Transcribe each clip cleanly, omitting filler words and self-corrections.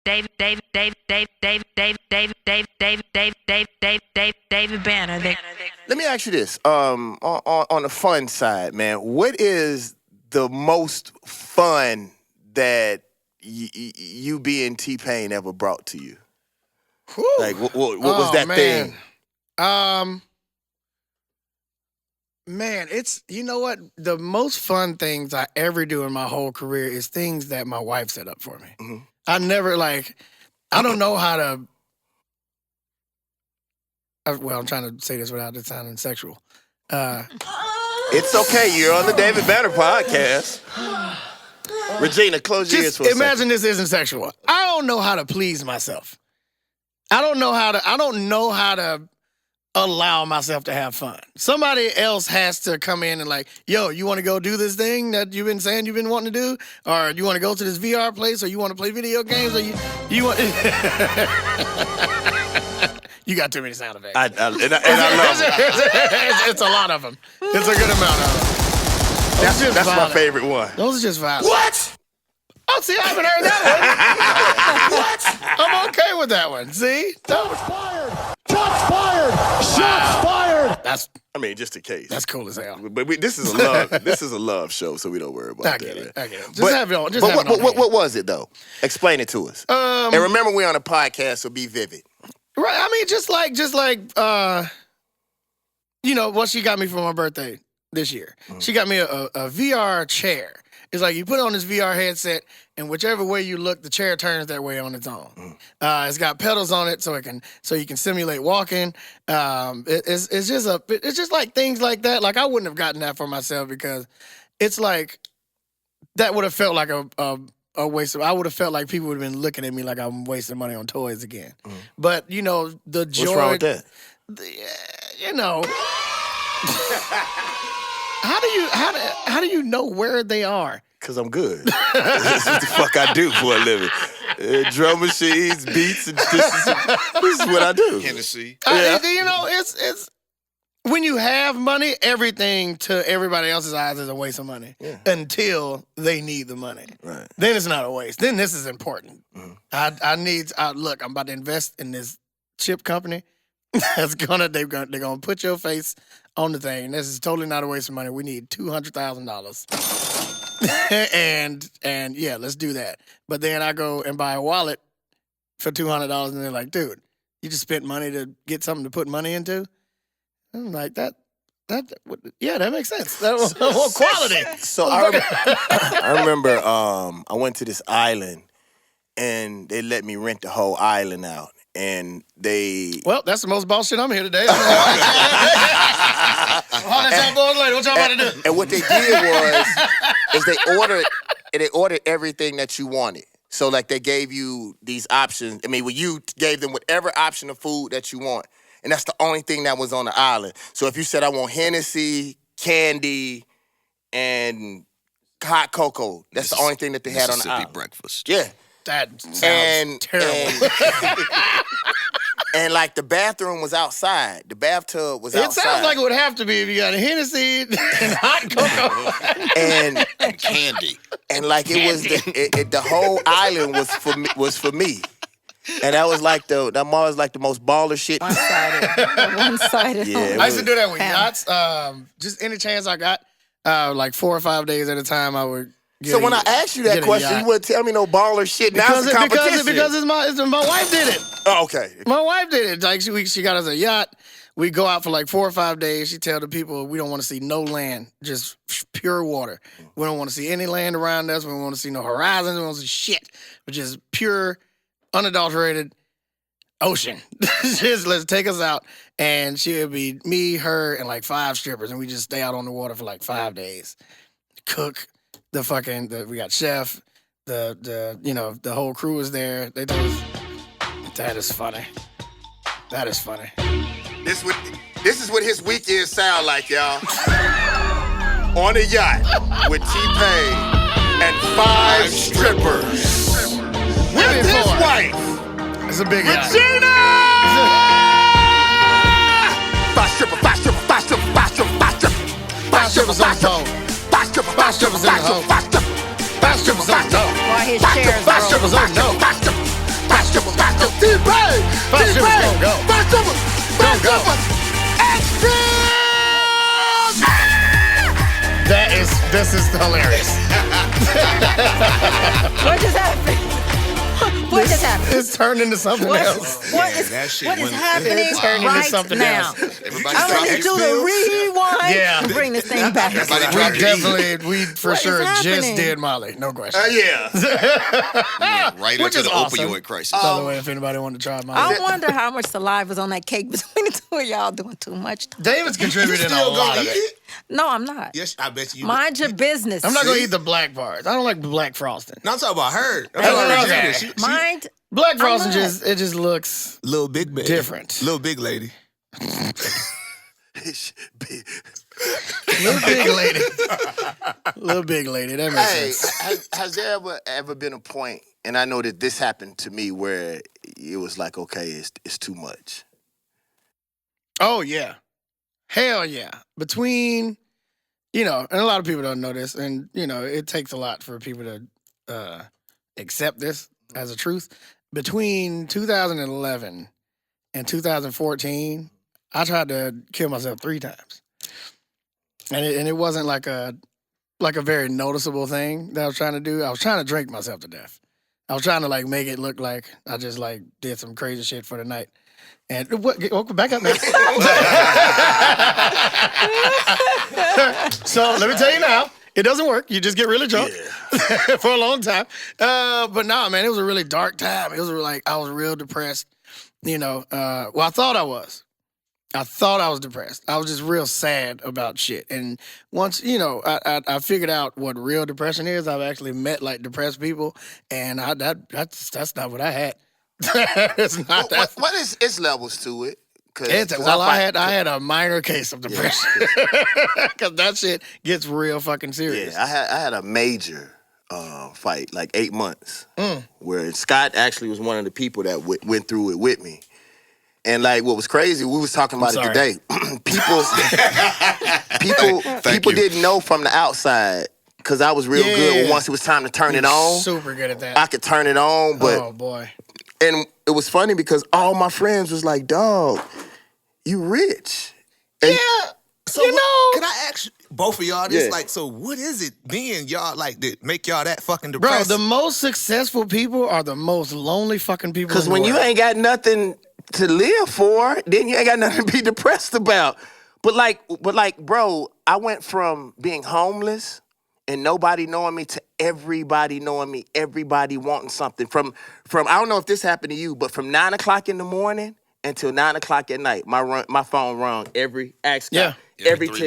David Banner. Let me ask you this. On the fun side, man, what is the most fun that you being T-Pain ever brought to you? Whew. Like, what was that thing? Man, it's, you know what? The most fun things I ever do in my whole career is things that my wife set up for me. Mm-hmm. I never, I don't know how to, I'm trying to say this without it sounding sexual. It's okay. You're on the David Banner podcast. Regina, close your ears for a second. Imagine this isn't sexual. I don't know how to please myself. I don't know how to allow myself to have fun. Somebody else has to come in and yo, you want to go do this thing that you've been saying you've been wanting to do? Or you want to go to this VR place? Or you want to play video games? Or you want... You got too many sound effects. I love it. It's a lot of them. It's a good amount of them. That's my favorite one. Those are just violent. What? Oh, see, I haven't heard that one. What? I'm okay with that one. See? Shots fired! Shots fired! Shots fired! Just in case. That's cool as hell. But this is a love show, so we don't worry about I that. get it. Just have it on. What was it though? Explain it to us. And remember, we're on a podcast, so be vivid. Right. Just like what she got me for my birthday this year. Mm. She got me a VR chair. It's like you put on this VR headset, and whichever way you look, the chair turns that way on its own. It's got pedals on it, so you can simulate walking. It's just like things like that. Like I wouldn't have gotten that for myself because it's like that would have felt like a waste of. I would have felt like people would have been looking at me like I'm wasting money on toys again. But the joy. What's wrong with that? How do you know where they are? Because I'm good. That's what the fuck I do for a living. Drum machines, beats, and this is what I do. Hennessy. It's when you have money, everything to everybody else's eyes is a waste of money until they need the money. Right. Then it's not a waste. Then this is important. Look, I'm about to invest in this chip company. They're gonna put your face on the thing. This is totally not a waste of money. We need $200,000. and yeah, let's do that. But then I go and buy a wallet for $200 and they're like, dude, you just spent money to get something to put money into? I'm like, that makes sense. That was quality. So I remember I went to this island and they let me rent the whole island out. And that's the most boss shit I'm here today. What y'all about to do? And what they did is they ordered everything that you wanted. So like they gave you these options. You gave them whatever option of food that you want. And that's the only thing that was on the island. So if you said I want Hennessy, candy, and hot cocoa, that's the only thing that they had on the island. Breakfast. Yeah. That sounds terrible. And like the bathroom was outside. The bathtub was outside. It sounds like it would have to be if you got a Hennessy and hot cocoa. and candy. And like it was the whole island was for me. And that was like the most baller shit. One-sided. Yeah, I used to do that with yachts. Just any chance I got, like 4 or 5 days at a time, I would. So when I asked you that question, you wouldn't tell me no baller shit. Now it's a competition. Because my wife did it. Oh, okay. My wife did it. Like she got us a yacht. We go out for like 4 or 5 days. She tell the people we don't want to see no land, just pure water. We don't want to see any land around us. We don't want to see no horizons. We don't want to see shit. But just pure, unadulterated ocean. Just let's take us out. And she'll be me, her, and like 5 strippers. And we just stay out on the water for like 5 days. Cook. We got chef, the whole crew is there. That is funny. That is funny. This is what his weekend sound like, y'all. On a yacht with T-Pain and 5 strippers. With his wife. It's a big yacht. Regina! 5 strippers, 5 strippers, 5 strippers, 5 strippers, 5 strippers. 5 strippers on the phone. 5 strippers, 5 strippers in the hole. 5 strippers on the door. Why his chair is broke. 5 strippers on the door. My shit was gonna go. First super. First Go. super. Extreme. This is hilarious. What just happened? What just happened? It's turned into something else. What is happening It turned into right something now? else. Everybody I'm dropped going to do the rewind Yeah. and bring this thing back. Everybody We dropped definitely, for What is sure just happening? did Molly. No question. Yeah. right Which into is the awesome. opioid crisis. By the way, if anybody wanted to try Molly. I wonder how much saliva's on that cake between the two of y'all doing too much. David's contributing a Still lot gonna of eat it. it? No, I'm not. Yes, I bet you. Mind your business. I'm not going to eat the black parts. I don't like black frosting. No, I'm talking about her. I'm Hey, talking about okay. Regina. She- Mind. Black frosting not. just looks Little big baby. different. Little big lady. Little big lady. Little big lady. That makes Hey, sense. has there ever been a point, and I know that this happened to me, where it was like, okay, it's too much. Oh, yeah. Hell yeah. Between, and a lot of people don't know this, and, it takes a lot for people to accept this as a truth. Between 2011 and 2014, I tried to kill myself 3 times. And it wasn't like a very noticeable thing that I was trying to do. I was trying to drink myself to death. I was trying to make it look like I just did some crazy shit for the night. And back up now. So let me tell you now, it doesn't work. You just get really drunk for a long time. But no, man, it was a really dark time. It was I was real depressed. Well, I thought I was. I thought I was depressed. I was just real sad about shit. And once, I figured out what real depression is, I've actually met depressed people, and that's not what I had. It's not that. What is its levels to it? I had a minor case of depression because that shit gets real fucking serious. Yeah, I had a major fight, 8 months, where Scott actually was one of the people that went through it with me. And what was crazy, we was talking about it today. people didn't know from the outside, because I was real good once it was time to turn it on. Super good at that. I could turn it on, but oh boy. and it was funny because all my friends was like, "Dog, you rich." And So can I ask both of y'all this? Yeah. So what is it being y'all that make y'all that fucking Bro, depressed? the most successful people are the most lonely fucking people. Because when you ain't got nothing to live for, then you ain't got nothing to be depressed about. But bro, I went from being homeless and nobody knowing me to everybody knowing me, everybody wanting something. From I don't know if this happened to you, but from 9 o'clock in the morning until 9 o'clock at night, my phone rung every 10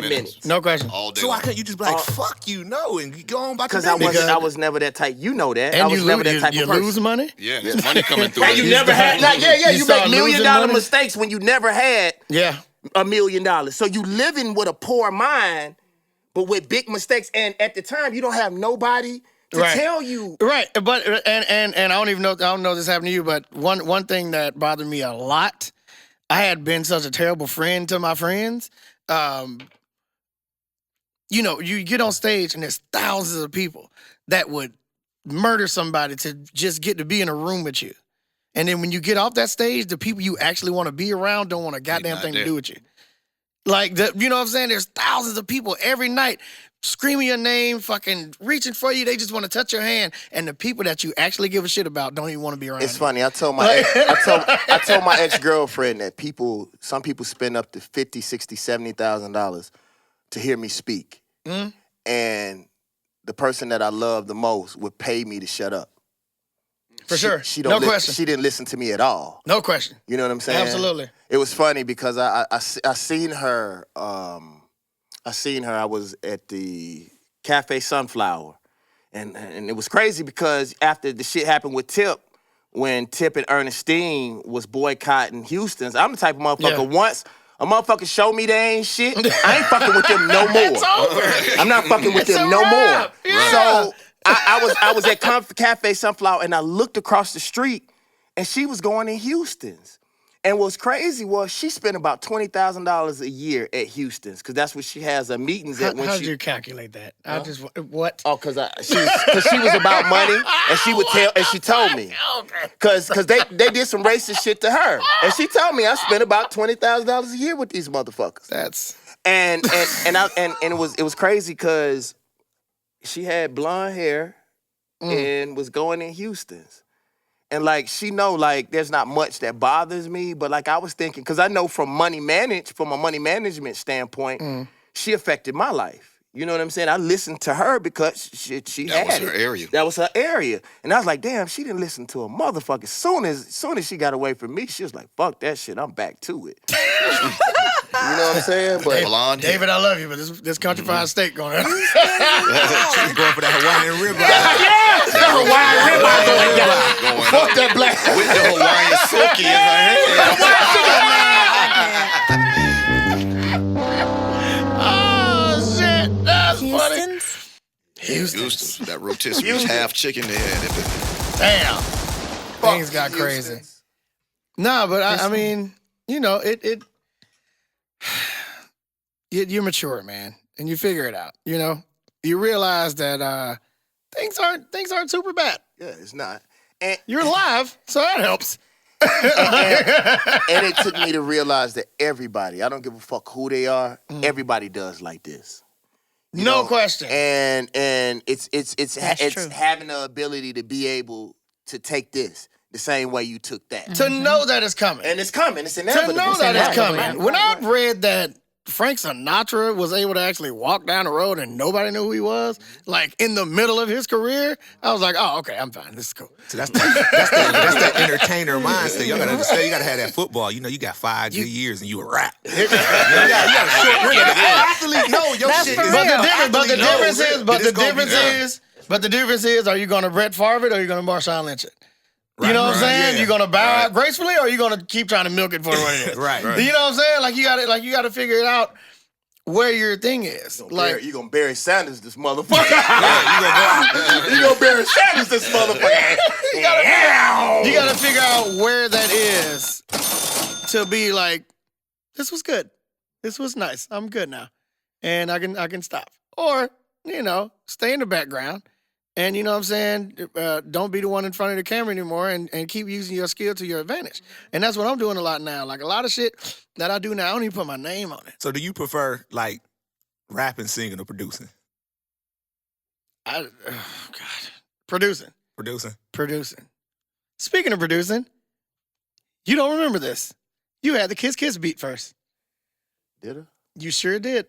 minutes. No question. All day so why long. can't you just be like, fuck you, no, and go on about your Because business? I was never that type. You know that. And I was never that type you of person. lose money? Yeah, there's money coming through. And you it. never had you start make $1 million losing money? mistakes when you never had Yeah. $1 million. So you living with a poor mind, but with big mistakes. And at the time, you don't have nobody to tell you. Right. But and I don't know if this happened to you, but one thing that bothered me a lot, I had been such a terrible friend to my friends. You get on stage and there's thousands of people that would murder somebody to just get to be in a room with you. And then when you get off that stage, the people you actually want to be around don't want a goddamn thing to do with you. You know what I'm saying? There's thousands of people every night screaming your name, fucking reaching for you. They just want to touch your hand. And the people that you actually give a shit about don't even want to be around It's you. funny. I told my I told my ex-girlfriend that some people spend up to $50,000, $60,000, $70,000 to hear me speak. And the person that I love the most would pay me to shut up. For sure. No question. She didn't listen to me at all. No question. You know what I'm saying? Absolutely. It was funny because I seen her. I was at the Cafe Sunflower, and it was crazy because after the shit happened with Tip, when Tip and Ernestine was boycotting Houston's, I'm the type of motherfucker. Once a motherfucker show me they ain't shit, I ain't fucking with them no more. It's over. I'm not fucking with them no more. Yeah. So I was at Cafe Sunflower, and I looked across the street, and she was going in Houston's. And what's crazy was she spent about $20,000 a year at Houston's because that's what she has her meetings at. How did you calculate that? I just what? Oh, because she was about money, and she would tell, and she told me, because they did some racist shit to her, and she told me I spent about $20,000 a year with these motherfuckers. And it was crazy because she had blonde hair and was going in Houston's. And like she know like there's not much that bothers me, but like I was thinking, because I know from a money management standpoint, she affected my life. You know what I'm saying? I listened to her because she That was had her it. area. That was her area. And I was like, damn, she didn't listen to a motherfucker. Soon as she got away from me, she was like, fuck that shit, I'm back to it. You know what I'm saying? But Blonde hair. David, I love you, but this country fried steak going on. She's going for that Hawaiian ribeye. the Hawaiian ribeye going down. Going Fuck up that black. with the Hawaiian silky in her hand. Oh shit, that's funny. Houston's? Houston, that rotisserie was half chicken there. Damn, things got crazy. Nah, but I mean, you know, you're mature, man, and you figure it out. You know, you realize that things aren't super bad. Yeah, it's not. And You're alive, so that helps. and it took me to realize that everybody, I don't give a fuck who they are, everybody does like this. You No know? question. And it's true. having the ability to be able to take this the same way you took that. To know that it's coming. And it's coming. It's To inevitable. know that it's inevitable, coming. yeah. When I read that Frank Sinatra was able to actually walk down the road and nobody knew who he was, like in the middle of his career, I was like, oh, okay, I'm fine. This is cool. So that's that entertainer mindset. Y'all gotta understand. You gotta have that football. You know, you got 5 good years and you a rap. You got a short window. The athlete know your That's shit. for is- real. But the difference is, that it's gonna be done. are you going to Brett Favre it or are you going to Marshawn Lynch it? You know what I'm Right, saying? yeah. You gonna bow out gracefully, or are you gonna keep trying to milk it for what it is? Right. You know what I'm saying? Like you got to figure it out where your thing is. Like You gonna Barry Sanders this motherfucker. You gonna Barry Sanders this motherfucker. you gotta figure out where that is to be like, this was good, this was nice, I'm good now, and I can stop, or you know, stay in the background. And you know what I'm saying? Don't be the one in front of the camera anymore and keep using your skill to your advantage. And that's what I'm doing a lot now. Like a lot of shit that I do now, I don't even put my name on it. So do you prefer like rapping, singing, or producing? Oh, God. Producing. Speaking of producing, you don't remember this. You had the Kiss Kiss beat first. Did I? You sure did.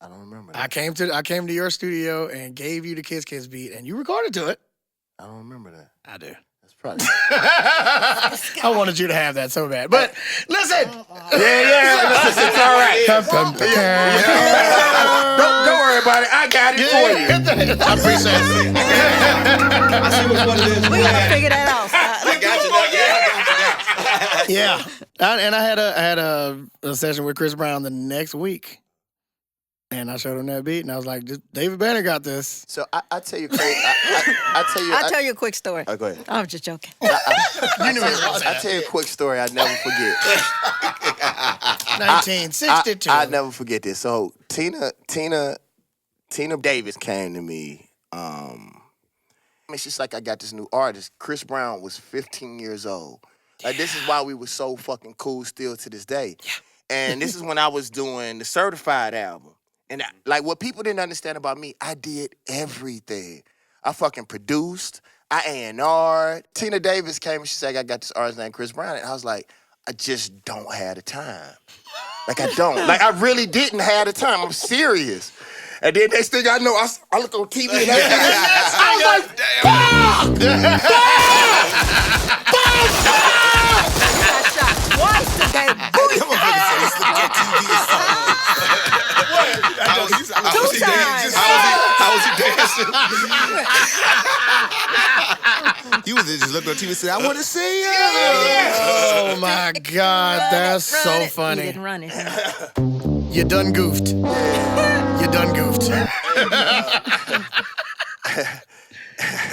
I don't remember. I came to your studio and gave you the Kiss Kiss beat, and you recorded to it. I don't remember that. I do. That's probably. I wanted you to have that so bad. But listen. It's all right. Don't worry about it. I got it for you. I appreciate it. I see what it is. We gotta figure that out. Scott. I got you now. Yeah, I got you now. Yeah. I had a session with Chris Brown the next week. And I showed him that beat, and I was like, David Banner got this. So I tell you, Craig, I tell you. I'll tell you a quick story. Oh, go ahead. I was just joking. You knew it was I tell you a quick story I never forget. 1962. I never forget this. So Tina Davis came to me. I mean, she's like, I got this new artist. Chris Brown was 15 years old. Like, this is why we were so fucking cool still to this day. Yeah. And this is when I was doing the Certified album. And like, what people didn't understand about me, I did everything. I fucking produced. I A&R'd. Tina Davis came and she said, I got this artist named Chris Brown. And I was like, I just don't have the time. Like, I don't. Like, I really didn't have the time. I'm serious. And then next thing I know, I look on TV and I was like, You got shot twice today. Booty. How was he times. How was he dancing? You was just looking on TV and said, I want to see you. Oh my God, that's so Run it. funny. You didn't run it. You done goofed. You done goofed.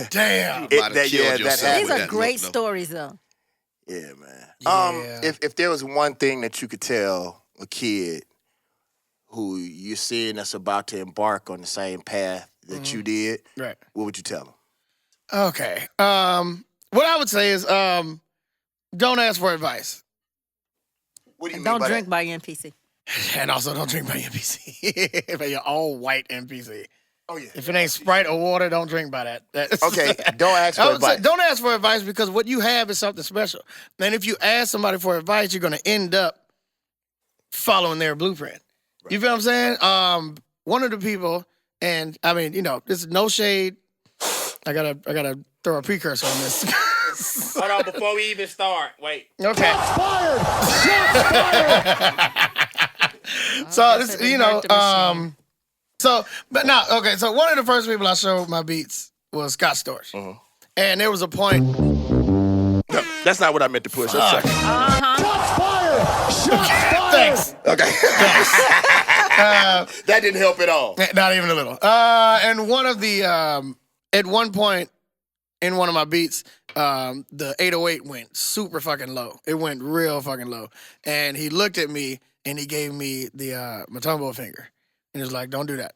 Damn. Might have killed yourself happened. These with are that great look, though. stories, though. Yeah, man. Yeah. If there was one thing that you could tell a kid who you're seeing that's about to embark on the same path that you did, Right. what would you tell them? Okay. What I would say is don't ask for advice. What do you And mean don't by drink that? by your NPC. And also don't drink by NPC. By your all white NPC. Oh yeah. If it ain't Sprite or water, don't drink by that. Okay, don't ask I for would say, advice. don't ask for advice because what you have is something special. And if you ask somebody for advice, you're going to end up following their blueprint. You feel what I'm saying? One of the people, and I mean, this is no shade. I gotta throw a precursor on this. Hold on, before we even start, wait. Okay. Fired! Shots fired! So guess this, it didn't hurt the machine. so one of the first people I showed my beats was Scott Storch, and there was a point. No, that's not what I meant to push. I'm sorry. Shots fired! Shots fired! Thanks. Okay. That didn't help at all. Not even a little. And one of the at one point in one of my beats, the 808 went super fucking low. It went real fucking low, and he looked at me and he gave me the Matumbo finger, and he was like, "Don't do that.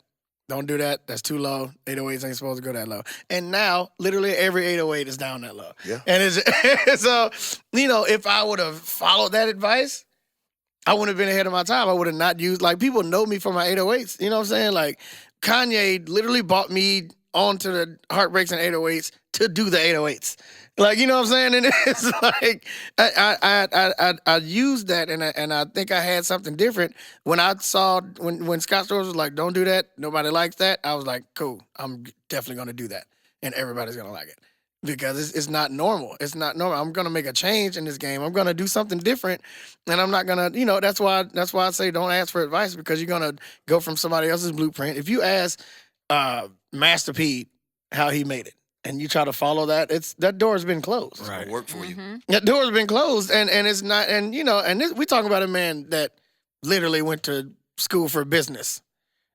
Don't do that. That's too low. 808s ain't supposed to go that low." And now, literally every 808 is down that low. Yeah. And it's so, if I would have followed that advice, I wouldn't have been ahead of my time. I would have not used, like, people know me for my 808s. You know what I'm saying? Like, Kanye literally bought me onto the Heartbreaks and 808s to do the 808s. Like, you know what I'm saying? And it's like, I used that, and I think I had something different. When I saw, when Scott Storch was like, "Don't do that, nobody likes that," I was like, cool, I'm definitely going to do that. And everybody's going to like it. Because it's not normal. It's not normal. I'm gonna make a change in this game. I'm gonna do something different, and I'm not gonna. That's why I say don't ask for advice, because you're gonna go from somebody else's blueprint. If you ask Master P how he made it, and you try to follow that, that door's been closed. Right. Work for you. That door's been closed, and it's not. And we talking about a man that literally went to school for business.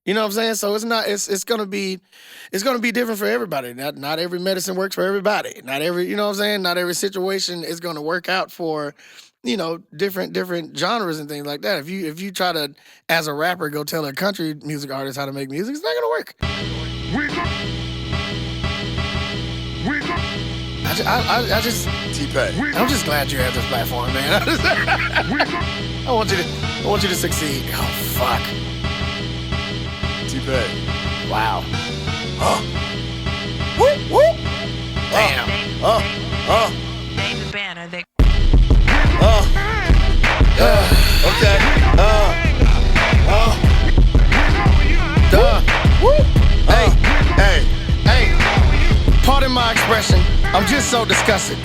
You know what I'm saying? So it's not. It's gonna be different for everybody. Not every medicine works for everybody. Not every. You know what I'm saying? Not every situation is gonna work out for, different genres and things like that. If you try to, as a rapper, go tell a country music artist how to make music, it's not gonna work. I just T-Pain. I'm just glad you have this platform, man. I want you to succeed. Oh fuck. T-Pain. Wow. Whoop, whoop. Damn. David Banner, they Okay. Hey. Pardon my expression. I'm just so disgusted.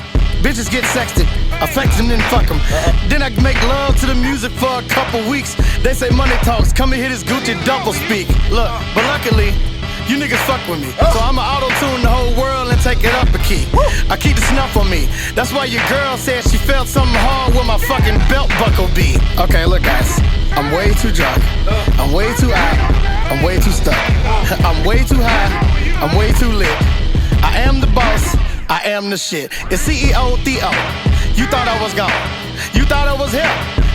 Bitches get sexted, affect them, then fuck them. Then I make love to the music for a couple weeks. They say money talks, come and hit this Gucci double speak. Look, but luckily, you niggas fuck with me. So I'ma auto-tune the whole world and take it up a key. I keep the snuff on me. That's why your girl said she felt something hard where my fucking belt buckle be. Okay, look guys, I'm way too drunk. I'm way too high. I'm way too stuck. I'm way too high. I'm way too lit. I am the boss. I am the shit. It's CEO Theo. You thought I was gone. You thought I was here.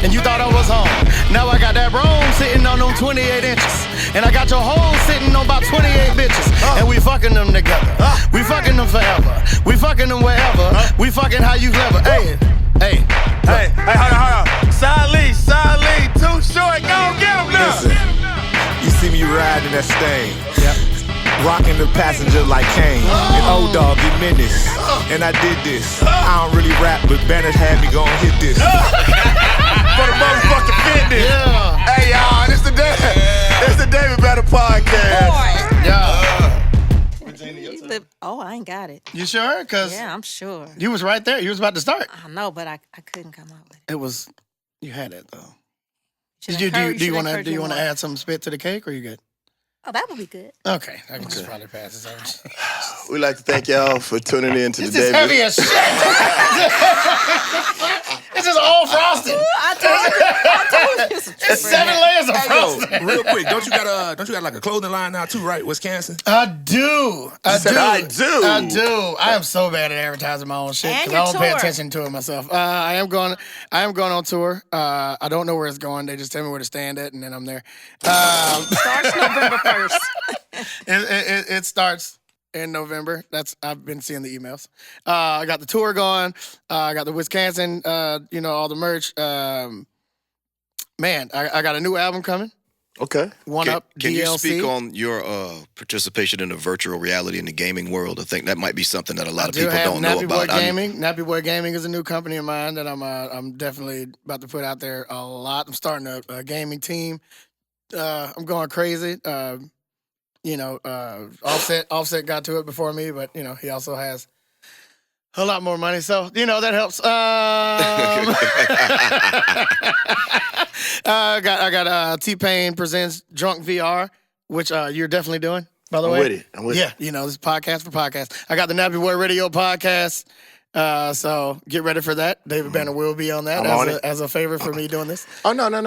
And you thought I was home. Now I got that Rome sitting on them 28 inches. And I got your hole sitting on about 28 bitches. And we fucking them together. We fucking them forever. We fucking them wherever. We fucking how you clever. Hey. Hold on. Side lead, too short. Go get him now. Listen, you see me riding that stain. Yep. Rocking the passenger like Kane. And old dog, get menace. And I did this. I don't really rap, but Banner had me gon' hit this. For the motherfucking fitness. Yeah. Hey, y'all, this the David Banner podcast. Oh, I ain't got it. You sure? Cause Yeah, I'm sure. you was right there. You was about to start. I know, but I couldn't come up with it. You had it though. Should Do encourage- you should want to encourage me more. add some spit to the cake, or you good? Oh, that would be good. Okay, I can just probably pass this over. We'd like to thank y'all for tuning in to This the is David. heavy as shit. It's just all frosted. I told you. It's 7 layers of frosting. Real quick, don't you got like a clothing line now too, right? Wisconsin. I do. I said, do. "I do." I do. I am so bad at advertising my own shit And because your I don't pay tour. attention to it myself. I am going on tour. I don't know where it's going. They just tell me where to stand at, and then I'm there. Starts November 1st. It starts in November. I've been seeing the emails. I got the tour going. I got the Wisconsin. All the merch. Man, I got a new album coming. Okay. One Up Can you DLC. speak on your participation in the virtual reality in the gaming world? I think that might be something that a lot of people don't know Nappy about. Boy Gaming. Nappy Boy Gaming is a new company of mine that I'm definitely about to put out there a lot. I'm starting a gaming team. I'm going crazy. Offset got to it before me, but he also has a lot more money, so that helps. I got T-Pain presents Drunk VR, which you're definitely doing, by the way. I'm with it. Yeah, this is podcast for podcast. I got the Nappy Boy Radio podcast, so get ready for that. David Banner will be on that as a favor for me doing this. Oh, no. let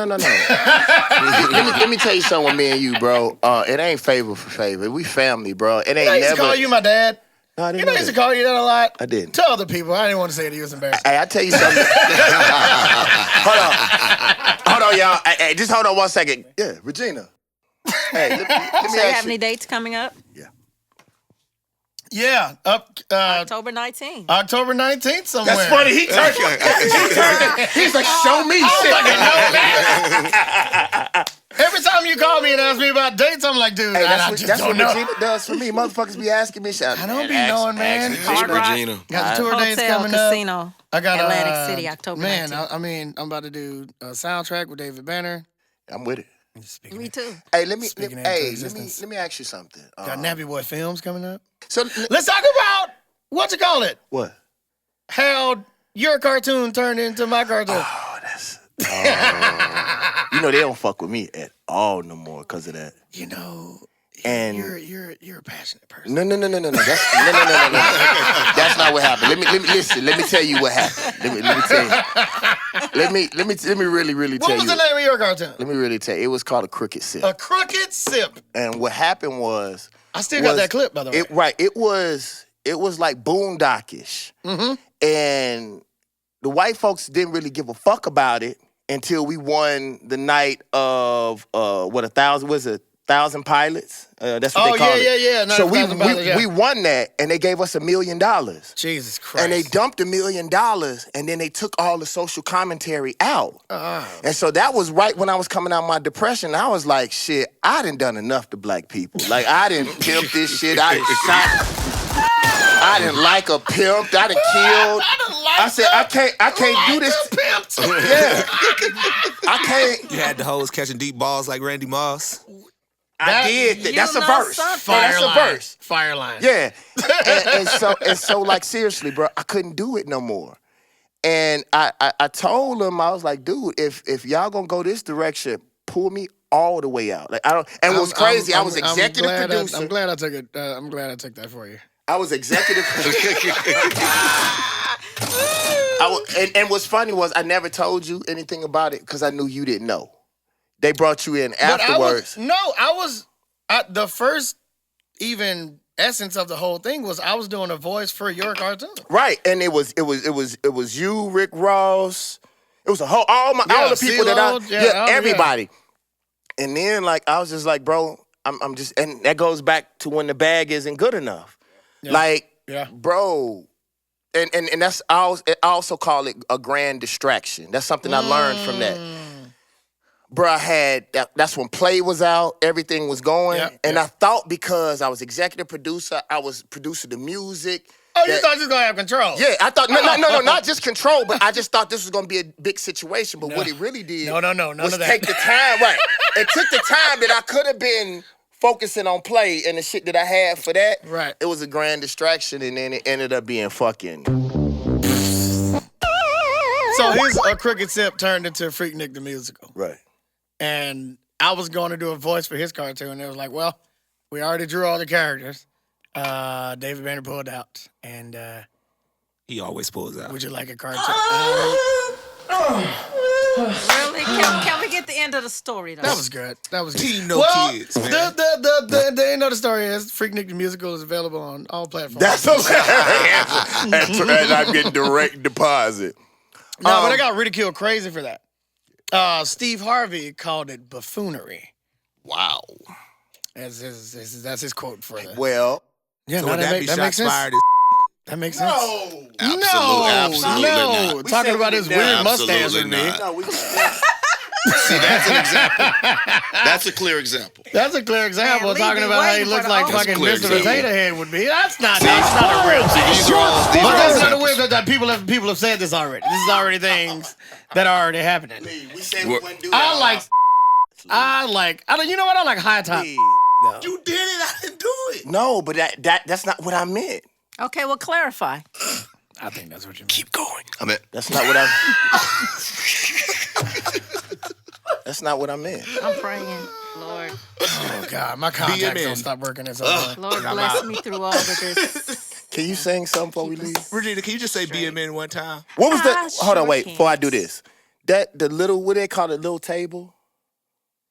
me tell you something with me and you, bro. It ain't favor for favor. We family, bro. It ain't I used never. to call you my dad. No, I didn't I know used to that. call you that a lot. I didn't. To other people. I didn't want to say it to you. It was embarrassing. Hey, I tell you something. Hold on, y'all. Hey, just hold on 1 second. Yeah, Regina. Hey, let me So you ask have any you. dates coming up? Yeah, October 19th. October 19th somewhere. That's funny. He turned it. He's like, show me shit. Every time you call me and ask me about dates, I'm like, dude, Hey, I that's just what don't know. Regina does for me. Motherfuckers be asking me shit. I don't be knowing, man. Ask Rock. Regina. Got the tour dates Hotel coming up. Casino. I got Atlantic City, October Man, 19th. I'm about to do a soundtrack with David Banner. I'm with it. Me too. Hey, let me existence. ask you something. Got Nappy Boy Films coming up. So Let's talk about what you call it. what? How your cartoon turned into my cartoon. Oh, that's. They don't fuck with me at all no more because of that. And you're a passionate person. No. That's not what happened. Let me listen. Let me tell you what happened. Let me tell you. Let me really tell you. What was the name of your cartoon? Let me really tell you. It was called A Crooked Sip. A Crooked Sip. And what happened was I still got that clip, by the way. It was like boondockish. Mm-hmm. And the white folks didn't really give a fuck about it until we won the night of 1,000 pilots. That's what they call it. Yeah. So 1,000 pilots, yeah. we won that, and they gave us $1 million. Jesus Christ. And they dumped $1 million, and then they took all the social commentary out. And so that was right when I was coming out of my depression. I was like, shit, I done enough to black people. Like, I didn't pimp this shit. I didn't shot. I didn't like a pimp. I done killed. I said, I can't do this. Yeah. I can't. You had the hoes catching deep balls like Randy Moss. I did. That's a verse. something. That's a verse. Fireline. Yeah. and so like seriously, bro, I couldn't do it no more. And I told him, I was like, dude, if y'all gonna go this direction, pull me all the way out. Like I don't. And what's crazy, I was executive producer. I'm glad I took it. I'm glad I took that for you. I was executive. And what's funny was I never told you anything about it because I knew you didn't know. They brought you in afterwards. The first even essence of the whole thing was I was doing a voice for your cartoon. Right, and it was you, Rick Ross. It was all the people CeeLo, everybody. Yeah. And then like I was just like, bro, I'm just, and that goes back to when the bag isn't good enough. Yeah. Like, Yeah. bro. And that's I also call it a grand distraction. That's something I learned from that. Bro, I had that's when Play was out, everything was going, and I thought because I was executive producer, I was producing the music. Oh, you thought you was gonna have control? Yeah, I thought no, not just control, but I just thought this was gonna be a big situation. But what it really did, none was of that. take the time. Right, it took the time that I could have been focusing on Play and the shit that I had for that. Right, it was a grand distraction, and then it ended up being fucking. So here's A Crooked Sip turned into Freak Nick the Musical. Right. And I was going to do a voice for his cartoon, and it was like, well, we already drew all the characters. David Banner pulled out, and He always pulls out. would you like a cartoon? Really? Can we get the end of the story though? That was good. That was good. Team no kids, man. The end of the story is Freak Nick the Musical is available on all platforms. That's hilarious. And I'm getting direct deposit. No, but I got ridiculed crazy for that. Steve Harvey called it buffoonery. Wow. That's his quote for it. Well, Yeah, So no, would that be that makes shots sense. fired? That makes sense. Absolutely No, not. talking about his weird mustache with Absolutely me. not. no, we See, that's an example. That's a clear example. That's a clear example Man, of talking Lee be about how he waiting looks for like the fucking clear Mr. example. Potato Head would be. That's not a real See, these are all But that's not a examples. weird that people have said this already. This is already things that are already happening. we said we wouldn't do that. You know what? I like high top. You did it. I didn't do it. No, but that's not what I meant. Okay, well, clarify. I think that's what you mean. Keep going. I mean, That's not what I. That's not what I meant. I'm praying, Lord. Oh God, my contacts BMN. don't stop working at some point. Lord bless me through all of this. Can you sing something before we leave? Regina, can you just say BMN one time? What was the? I Hold on, sure wait. can. Before I do this, the little what they call it, little table.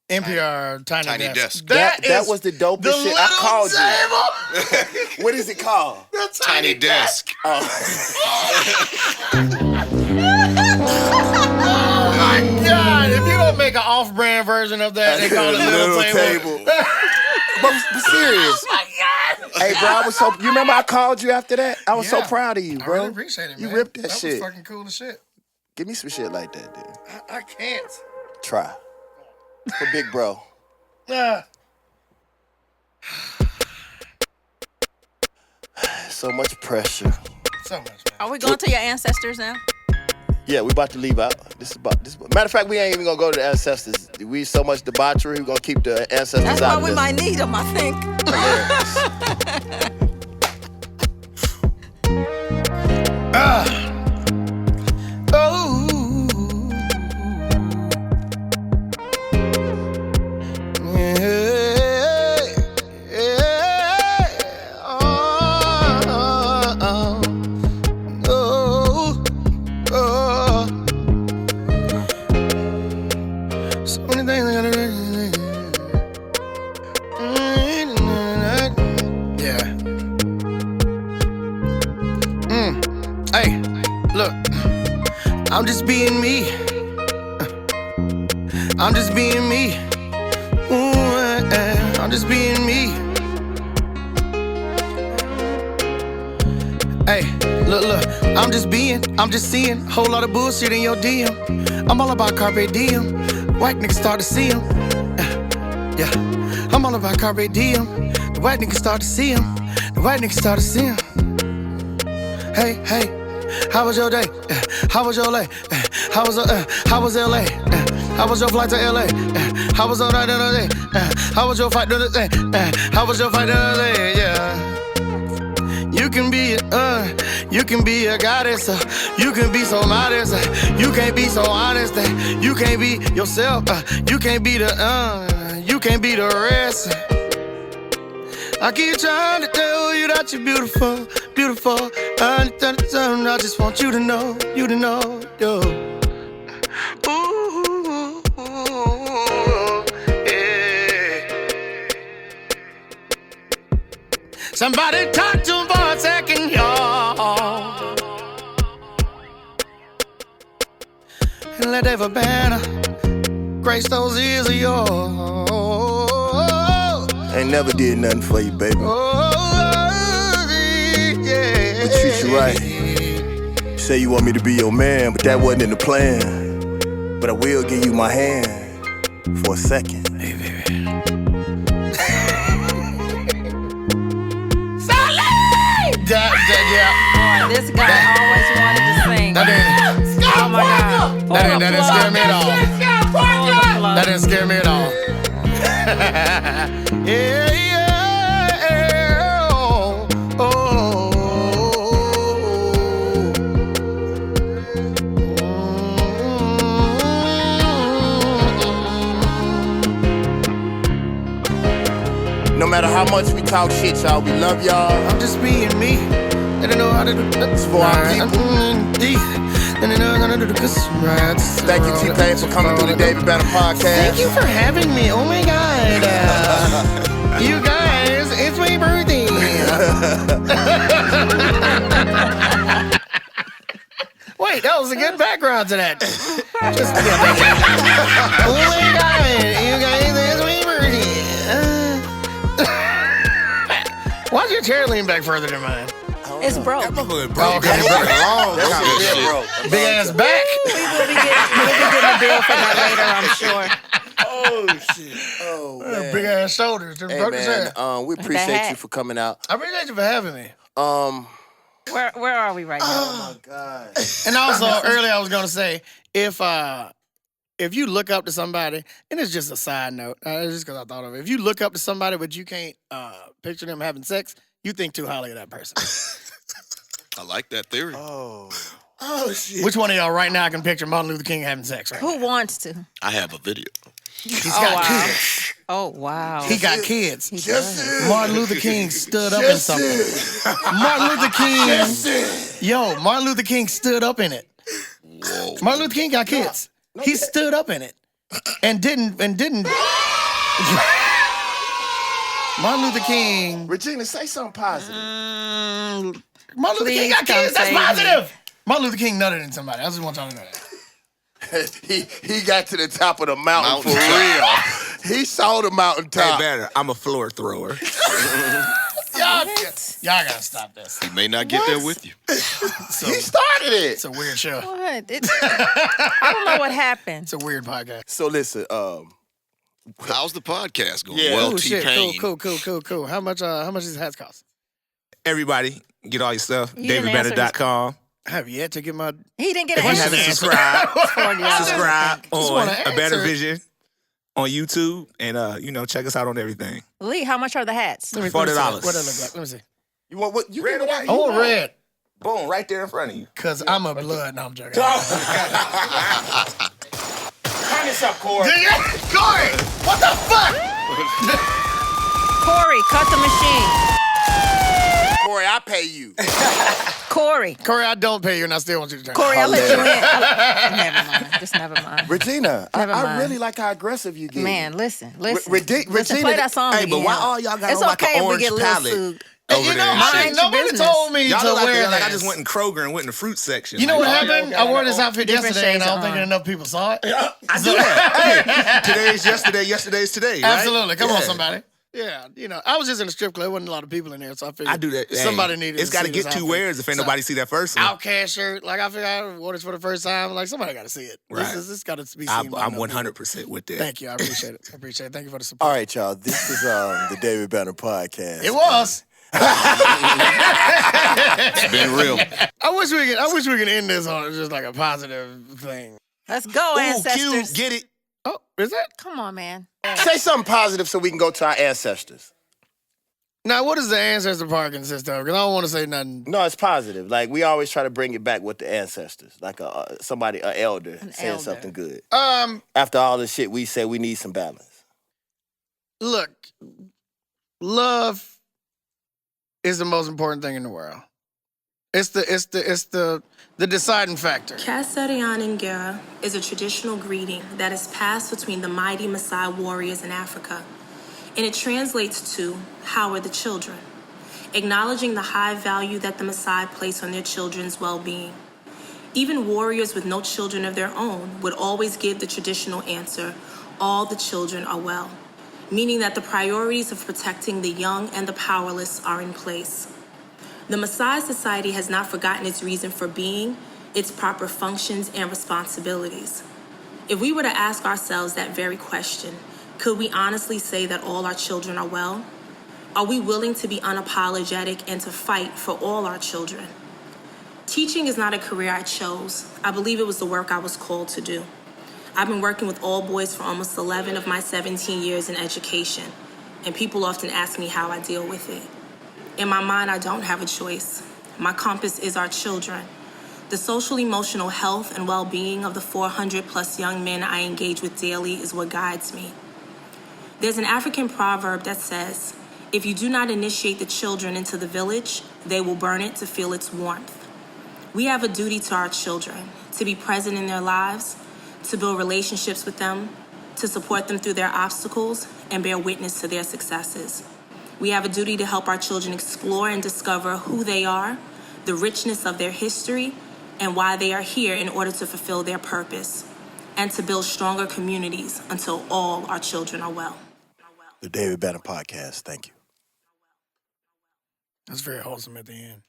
NPR Tiny Desk. That was the dopest the shit. I little called table. you. What is it called? tiny desk. Oh my God! If you don't make an off-brand version of that, they call it little table. But serious. Hey, bro, I was so. You remember I called you after that? I was so Yeah. proud of you, I bro. really appreciate it, man. You ripped that That shit. was fucking cool as shit. Give me some shit like that, dude. I can't. Try. For big bro. So much pressure. So much, man. Are we going to your ancestors now? Yeah, we about to leave out. This is about this. Matter of fact, we ain't even gonna go to the ancestors. We so much debauchery. We gonna keep the ancestors That's out why of we this. might need them, I think. So many things I gotta do. Yeah. Hey, look. I'm just being me. I'm just being me. I'm just being me. Hey, look, I'm just seeing a whole lot of bullshit in your DM. I'm all about carpe diem. White niggas start to see him. Yeah, I'm all about carpe diem. The white niggas start to see him. The white niggas start to see him. Hey, how was your day? How was your LA? How was LA? How was your flight to LA? How was all that the other day? How was your fight the other day? How was your fight the other day? Yeah. You can be a goddess, you can be so modest, you can't be so honest, you can't be yourself, you can't be the rest. I keep trying to tell you that you're beautiful, beautiful. I just want you to know, yo. Ooh, yeah. Somebody talk to him for a second, y'all. And let every banner grace those ears of yours. Ain't never did nothing for you, baby. Oh, yeah. But treat you right. You say you want me to be your man, but that wasn't in the plan. But I will give you my hand for a second. Hey, baby. Yeah. Boy, this guy always wanted to sing. That Oh my God. didn't scare me at all. Overflow. That didn't scare me at all. Yeah. Oh. No matter how much we talk shit, y'all, we love y'all. I'm just being me. I don't know how to do that. For our people. And then I'm gonna do the Rats. Thank you, T-Pain, for coming through the David Banner podcast. Thank you for having me. Oh my God. You guys, it's my birthday. Wait, that was a good background to that. Just, oh my God, you guys, it's my birthday. Why'd your chair lean back further than mine? It's broke. Okay. Big ass back. We'll be getting a bill for that later, I'm sure. Oh, shit. Oh, man. Big ass shoulders. Just broke his hair. We appreciate you for coming out. I appreciate you for having me. Where are we right now? Oh, my God. And also, earlier I was going to say, if you look up to somebody, and it's just a side note, it's just because I thought of it. If you look up to somebody but you can't picture them having sex, you think too highly of that person. I like that theory. Oh, shit. Which one of y'all right now can picture Martin Luther King having sex right now? Who wants to? I have a video. He's got wow. kids. Oh, wow. He got kids. Jesse. Martin Luther King stood up in something. Martin Luther King. Martin Luther King stood up in it. Whoa. Martin Luther King got kids. He stood up in it. And didn't. Martin Luther King. Regina, say something positive. Martin Luther King Please got kids. don't That's say positive. Martin Luther King nutted in somebody. I just want y'all to know that. he got to the top of the mountain for real. He saw the mountaintop. Hey, Banner, I'm a floor thrower. Y'all gotta stop this. He may not get there with you. He started it. It's a weird show. What? I don't know what happened. It's a weird podcast. So listen, How's the podcast going? Yeah. Well, Oh shit! T-Pain. Cool. How much these hats cost? Everybody, get all your stuff. You didn't answer DavidBanner.com. I have yet to get my. He didn't get If an you answer. haven't subscribed, $40. subscribe Just on wanna A Better answer. Vision on YouTube, and check us out on everything. Lee, how much are the hats? Let me $40. see what that look like. Let me see. you want what? You Red or white? I want red, Boom, right there in front of you. cause I'm a blood. No, I'm joking. Turn this up, Corey. Corey, what the fuck? Corey, cut the machine. Corey, I pay you. Corey, I don't pay you, and I still want you to turn. I'll let you in. Never mind. Just never mind. Regina, Never I mind. really like how aggressive you get. Man, listen. Listen, Regina, play that song Hey, again. but why all y'all got It's on like okay an if we orange get a little palette sued. over You know, there? Mind your nobody business. told me Y'all to look wear like I this. just went in Kroger and went in the fruit section. You know what Like, happened? I wore this outfit Different yesterday, and I shades don't of think orange. enough people saw it. I do that. Hey, today's yesterday, yesterday's today. Right? Absolutely. Come on, Yeah. somebody. Yeah, I was just in a strip club. There wasn't a lot of people in there, so I figured I do that. somebody Hey, needed. It's got to see get this two outfit. wears if ain't So, nobody see that first one. Outcast shirt. Like I figured I wore this for the first time. Like somebody got to see it. Right. This got to be seen. I'm by enough 100% with that. people. Thank you. I appreciate it. Thank you for the support. All right, y'all. This is the David Banner podcast. It was. It's been real. I wish we could end this on just like a positive thing. Let's go, Ooh, ancestors. cute. Get it. Oh, is that? Come on, man. Say something positive so we can go to our ancestors. Now, what does the ancestor part consist of? Because I don't want to say nothing. No, it's positive. Like we always try to bring it back with the ancestors, like an elder saying elder. something good. After After all the shit we say, we need some balance. Look, love is the most important thing in the world. It's the deciding factor. Kasarianingera is a traditional greeting that is passed between the mighty Maasai warriors in Africa, and it translates to, "How are the children?" acknowledging the high value that the Maasai place on their children's well-being. Even warriors with no children of their own would always give the traditional answer, "All the children are well," meaning that the priorities of protecting the young and the powerless are in place. The Maasai society has not forgotten its reason for being, its proper functions and responsibilities. If we were to ask ourselves that very question, could we honestly say that all our children are well? Are we willing to be unapologetic and to fight for all our children? Teaching is not a career I chose. I believe it was the work I was called to do. I've been working with all boys for almost 11 of my 17 years in education, and people often ask me how I deal with it. In my mind, I don't have a choice. My compass is our children. The social emotional health and well-being of the 400 plus young men I engage with daily is what guides me. There's an African proverb that says, "If you do not initiate the children into the village, they will burn it to feel its warmth." We have a duty to our children to be present in their lives, to build relationships with them, to support them through their obstacles, and bear witness to their successes. We have a duty to help our children explore and discover who they are, the richness of their history, and why they are here in order to fulfill their purpose, and to build stronger communities until all our children are well. The David Banner Podcast. Thank you. That's very wholesome at the end.